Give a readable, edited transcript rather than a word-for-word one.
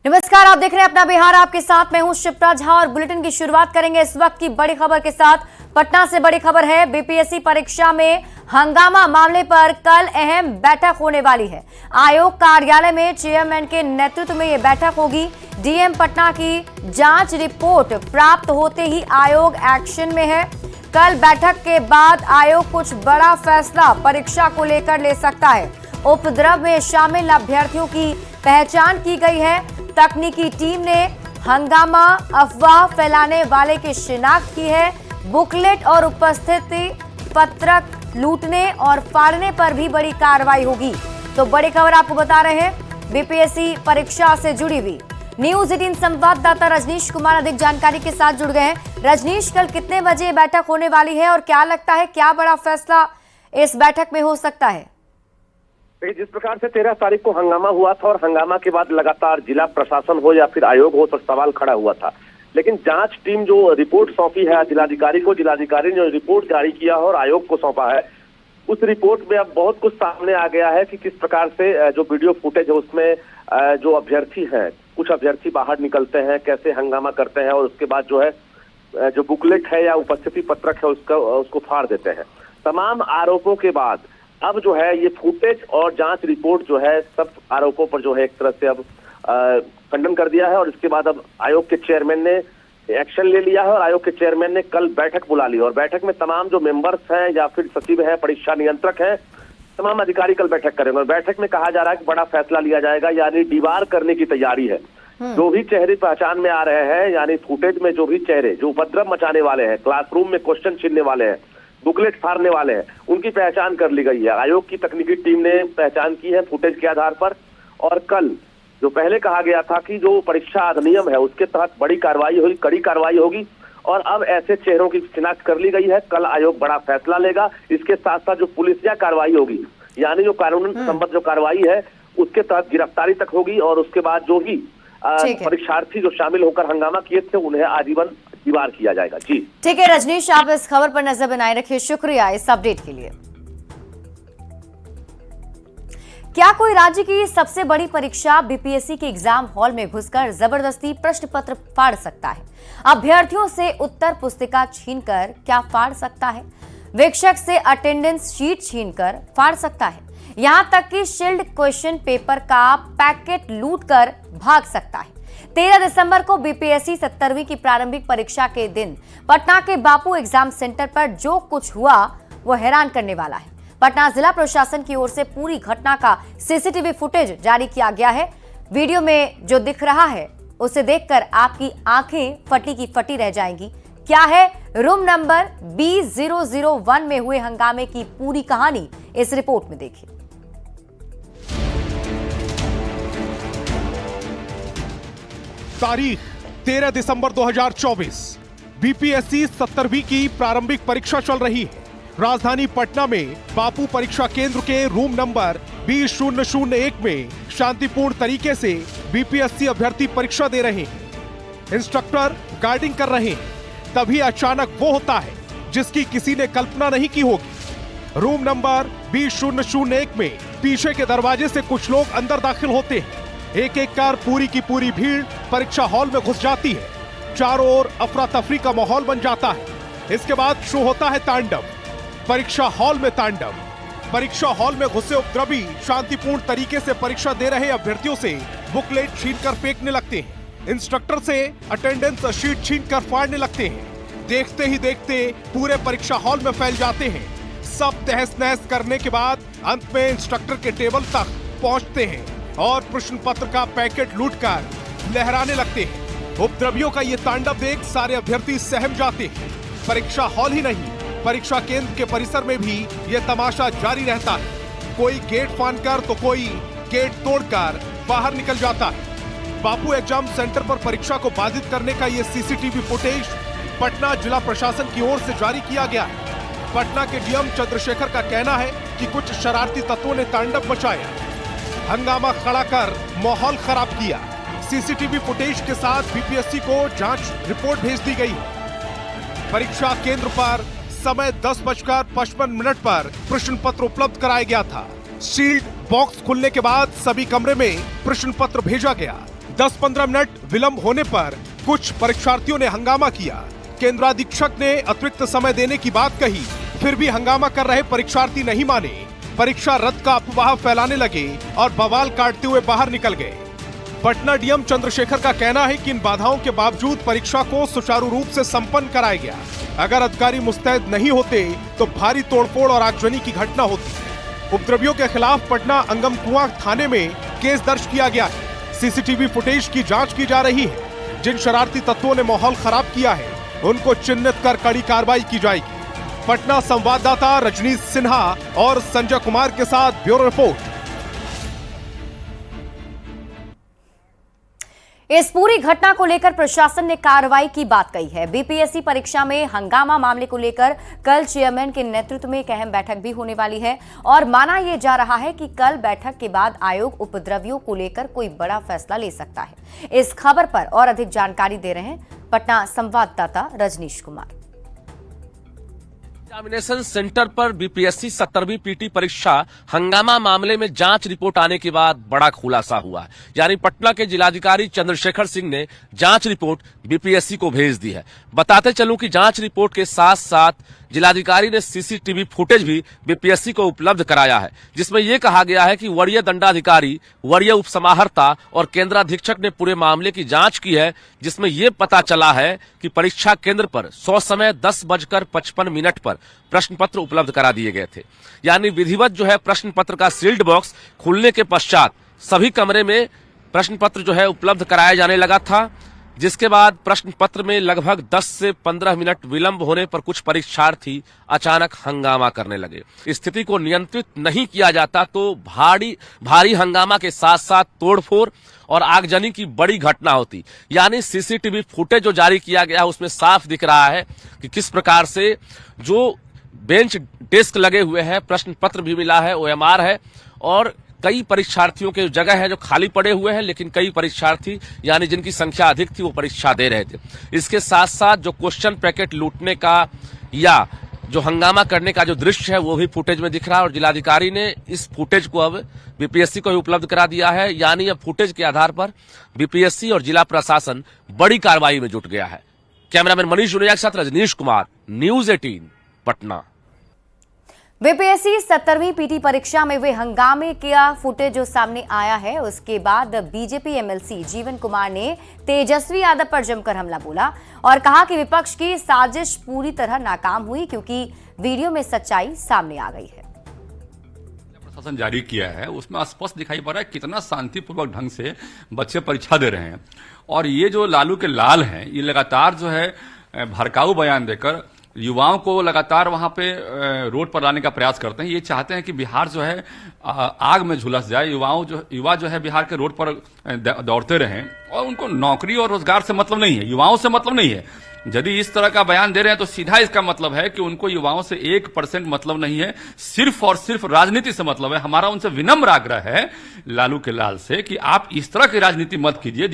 नमस्कार, आप देख रहे हैं अपना बिहार। आपके साथ मैं हूं शिप्रा झा और बुलेटिन की शुरुआत करेंगे इस वक्त की बड़ी खबर के साथ। पटना से बड़ी खबर है, बीपीएससी परीक्षा में हंगामा मामले पर कल अहम बैठक होने वाली है। आयोग कार्यालय में चेयरमैन के नेतृत्व में यह बैठक होगी। डीएम पटना की जांच रिपोर्ट प्राप्त होते ही आयोग एक्शन में है। कल बैठक के बाद आयोग कुछ बड़ा फैसला परीक्षा को लेकर ले सकता है। उपद्रव में शामिल अभ्यर्थियों की पहचान की गई है। तकनीकी टीम ने हंगामा अफवाह फैलाने वाले की शिनाख्त की है। बुकलेट और उपस्थिति पत्रक लूटने और फाड़ने पर भी बड़ी कार्रवाई होगी। तो बड़ी खबर आपको बता रहे हैं बीपीएससी परीक्षा से जुड़ी हुई। न्यूज 18 संवाददाता रजनीश कुमार अधिक जानकारी के साथ जुड़ गए हैं। रजनीश, कल कितने बजे बैठक होने वाली है और क्या लगता है क्या बड़ा फैसला इस बैठक में हो सकता है? जिस प्रकार से 13 तारीख को हंगामा हुआ था और हंगामा के बाद लगातार जिला प्रशासन हो या फिर आयोग हो तो सवाल खड़ा हुआ था, लेकिन जांच टीम जो रिपोर्ट सौंपी है जिलाधिकारी को, जिलाधिकारी ने रिपोर्ट जारी किया है और आयोग को सौंपा है। उस रिपोर्ट में अब बहुत कुछ सामने आ गया है कि किस प्रकार से जो वीडियो फुटेज है उसमें जो अभ्यर्थी हैं, कुछ अभ्यर्थी बाहर निकलते हैं, कैसे हंगामा करते हैं और उसके बाद जो है जो बुकलेट है या उपस्थिति पत्रक है उसको फाड़ देते हैं। तमाम आरोपों के बाद अब जो है ये फुटेज और जांच रिपोर्ट जो है सब आरोपों पर जो है एक तरह से अब खंडन कर दिया है और इसके बाद अब आयोग के चेयरमैन ने एक्शन ले लिया है और आयोग के चेयरमैन ने कल बैठक बुला ली और बैठक में तमाम जो मेंबर्स हैं या फिर सचिव हैं, परीक्षा नियंत्रक हैं, तमाम अधिकारी कल बैठक करेंगे और बैठक में कहा जा रहा है कि बड़ा फैसला लिया जाएगा, यानी दीवार करने की तैयारी है। जो भी चेहरे पहचान में आ रहे हैं, यानी फुटेज में जो भी चेहरे जो उपद्रव मचाने वाले हैं, क्लासरूम में क्वेश्चन छीनने वाले हैं, बुकलेट फाड़ने वाले हैं, उनकी पहचान कर ली गई है। आयोग की तकनीकी टीम ने पहचान की है फुटेज के आधार पर। और कल जो पहले कहा गया था कि जो परीक्षा अधिनियम है उसके तहत बड़ी कार्रवाई होगी, कड़ी कार्रवाई होगी और अब ऐसे चेहरों की शिनाख्त कर ली गई है। कल आयोग बड़ा फैसला लेगा। इसके साथ साथ जो पुलिसिया कार्रवाई होगी, यानी जो कानून संबद्ध जो कार्रवाई है उसके तहत गिरफ्तारी तक होगी और उसके बाद जो भी परीक्षार्थी जो शामिल होकर हंगामा किए थे उन्हें आजीवन दीवार किया जाएगा। जी ठीक है रजनीश, आप इस खबर पर नजर बनाए रखिए। शुक्रिया इस अपडेट के लिए। क्या कोई राज्य की सबसे बड़ी परीक्षा बीपीएससी के एग्जाम हॉल में घुसकर जबरदस्ती प्रश्न पत्र फाड़ सकता है? अभ्यर्थियों से उत्तर पुस्तिका छीनकर क्या फाड़ सकता है? वीक्षक से अटेंडेंस शीट छीनकर फाड़ सकता है। यहां तक कि शील्ड क्वेश्चन पेपर का पैकेट लूटकर भाग सकता है। 13 दिसंबर को बीपीएससी 70वीं की प्रारंभिक परीक्षा के दिन पटना के बापू एग्जाम सेंटर पर जो कुछ हुआ वो हैरान करने वाला है। पटना जिला प्रशासन की ओर से पूरी घटना का सीसीटीवी फुटेज जारी किया गया है। वीडियो में जो दिख रहा है उसे देखकर आपकी आंखें फटी की फटी रह जाएंगी। क्या है रूम नंबर B001 में हुए हंगामे की पूरी कहानी, इस रिपोर्ट में देखिए। तारीख 13 दिसंबर 2024। बीपीएससी 70वीं की प्रारंभिक परीक्षा चल रही है। राजधानी पटना में बापू परीक्षा केंद्र के रूम नंबर B001 में शांतिपूर्ण तरीके से बीपीएससी अभ्यर्थी परीक्षा दे रहे हैं। इंस्ट्रक्टर गाइडिंग कर रहे हैं। तभी अचानक वो होता है जिसकी किसी ने कल्पना नहीं की होगी। रूम नंबर B001 में पीछे के दरवाजे से कुछ लोग अंदर दाखिल होते हैं। एक एक कर पूरी की पूरी भीड़ परीक्षा हॉल में घुस जाती है। चारों ओर अफरा तफरी का माहौल बन जाता है। इसके बाद शुरू होता है तांडव। परीक्षा हॉल में तांडव। परीक्षा हॉल में घुसे उपद्रवी शांतिपूर्ण तरीके से परीक्षा दे रहे अभ्यर्थियों से बुकलेट छीनकर फेंकने लगते हैं। इंस्ट्रक्टर से अटेंडेंस शीट छीनकर फाड़ने लगते हैं। देखते ही देखते पूरे परीक्षा हॉल में फैल जाते हैं। सब तहस नहस करने के बाद अंत में इंस्ट्रक्टर के टेबल तक पहुंचते हैं और प्रश्न पत्र का पैकेट लूटकर लहराने लगते हैं। उपद्रवियों का ये तांडव देख सारे अभ्यर्थी सहम जाते हैं। परीक्षा हॉल ही नहीं, परीक्षा केंद्र के परिसर में भी ये तमाशा जारी रहता है। कोई गेट फांदकर तो कोई गेट तोड़कर बाहर निकल जाता है। बापू एग्जाम सेंटर पर परीक्षा को बाधित करने का ये सीसीटीवी फुटेज पटना जिला प्रशासन की ओर से जारी किया गया है। पटना के डीएम चंद्रशेखर का कहना है कि कुछ शरारती तत्वों ने तांडव मचाया, हंगामा खड़ा कर माहौल खराब किया। सीसीटीवी फुटेज के साथ बीपीएससी को जांच रिपोर्ट भेज दी गई है। परीक्षा केंद्र पर समय 10:55 पर प्रश्न पत्र उपलब्ध कराया गया था। सील्ड बॉक्स खुलने के बाद सभी कमरे में प्रश्न पत्र भेजा गया। 10-15 मिनट विलंब होने पर कुछ परीक्षार्थियों ने हंगामा किया। केंद्राधीक्षक ने अतिरिक्त समय देने की बात कही, फिर भी हंगामा कर रहे परीक्षार्थी नहीं माने। परीक्षा रद्द का अफवाह फैलाने लगे और बवाल काटते हुए बाहर निकल गए। पटना डीएम चंद्रशेखर का कहना है कि इन बाधाओं के बावजूद परीक्षा को सुचारू रूप से संपन्न कराया गया। अगर अधिकारी मुस्तैद नहीं होते तो भारी तोड़फोड़ और आगजनी की घटना होती। उपद्रवियों के खिलाफ पटना अंगम कुआं थाने में केस दर्ज किया गया है। सीसीटीवी फुटेज की जांच की जा रही है। जिन शरारती तत्वों ने माहौल खराब किया है उनको चिन्हित कर कड़ी कार्रवाई की जाएगी। पटना संवाददाता रजनीश सिन्हा और संजय कुमार के साथ ब्यूरो रिपोर्ट। इस पूरी घटना को लेकर प्रशासन ने कार्रवाई की बात कही है। बीपीएससी परीक्षा में हंगामा मामले को लेकर कल चेयरमैन के नेतृत्व में एक अहम बैठक भी होने वाली है और माना यह जा रहा है कि कल बैठक के बाद आयोग उपद्रवियों को लेकर कोई बड़ा फैसला ले सकता है। इस खबर पर और अधिक जानकारी दे रहे हैं पटना संवाददाता रजनीश कुमार। एग्जामिनेशन सेंटर पर बीपीएससी 70वीं पीटी परीक्षा हंगामा मामले में जांच रिपोर्ट आने के बाद बड़ा खुलासा हुआ है। यानी पटना के जिलाधिकारी चंद्रशेखर सिंह ने जांच रिपोर्ट बीपीएससी को भेज दी है। बताते चलूं कि जांच रिपोर्ट के साथ साथ जिलाधिकारी ने सीसीटीवी फुटेज भी बीपीएससी को उपलब्ध कराया है, जिसमें यह कहा गया है कि वरीय दंडाधिकारी, वरीय उपसमाहर्ता और केंद्राधीक्षक ने पूरे मामले की जांच की है, जिसमें यह पता चला है कि परीक्षा केंद्र पर 100 समय 10:55 पर प्रश्न पत्र उपलब्ध करा दिए गए थे। यानी विधिवत जो है प्रश्न पत्र का सील्ड बॉक्स खुलने के पश्चात सभी कमरे में प्रश्न पत्र जो है उपलब्ध कराया जाने लगा था, जिसके बाद प्रश्न पत्र में लगभग 10 से 15 मिनट विलंब होने पर कुछ परीक्षार्थी अचानक हंगामा करने लगे। स्थिति को नियंत्रित नहीं किया जाता तो भारी हंगामा के साथ साथ तोड़फोड़ और आगजनी की बड़ी घटना होती। यानी सीसीटीवी फुटेज जो जारी किया गया उसमें साफ दिख रहा है कि किस प्रकार से जो बेंच डेस्क लगे हुए हैं, प्रश्न पत्र भी मिला है, ओएमआर है और कई परीक्षार्थियों के जगह है जो खाली पड़े हुए हैं, लेकिन कई परीक्षार्थी यानी जिनकी संख्या अधिक थी वो परीक्षा दे रहे थे। इसके साथ साथ जो क्वेश्चन पैकेट लूटने का या जो हंगामा करने का जो दृश्य है वो भी फुटेज में दिख रहा है और जिलाधिकारी ने इस फुटेज को अब बीपीएससी को ही उपलब्ध करा दिया है। यानी अब फुटेज के आधार पर बीपीएससी और जिला प्रशासन बड़ी कार्रवाई में जुट गया है। कैमरामैन मनीष जुनिया के साथ रजनीश कुमार, न्यूज 18 पटना। बीपीएससी 70वीं पीटी परीक्षा में हुए हंगामे का फुटेज जो सामने आया है, उसके बाद बीजेपी एमएलसी जीवन कुमार ने तेजस्वी यादव पर जमकर हमला बोला और कहा कि विपक्ष की साजिश पूरी तरह नाकाम हुई क्योंकि वीडियो में सच्चाई सामने आ गई है। प्रशासन जारी किया है उसमें स्पष्ट दिखाई पड़ रहा है कितना शांतिपूर्वक ढंग से बच्चे परीक्षा दे रहे हैं और ये जो लालू के लाल हैं ये लगातार जो है भड़काऊ बयान देकर युवाओं को लगातार वहां पे रोड पर लाने का प्रयास करते हैं। ये चाहते हैं कि बिहार जो है आग में झुलस जाए, युवा जो है बिहार के रोड पर दौड़ते रहें और उनको नौकरी और रोजगार से मतलब नहीं है, युवाओं से मतलब नहीं है। यदि इस तरह का बयान दे रहे हैं तो सीधा इसका मतलब है कि उनको युवाओं से 1% मतलब नहीं है, सिर्फ और सिर्फ राजनीति से मतलब है। हमारा उनसे विनम्र आग्रह है लालू के लाल से कि आप इस तरह की राजनीति मत कीजिए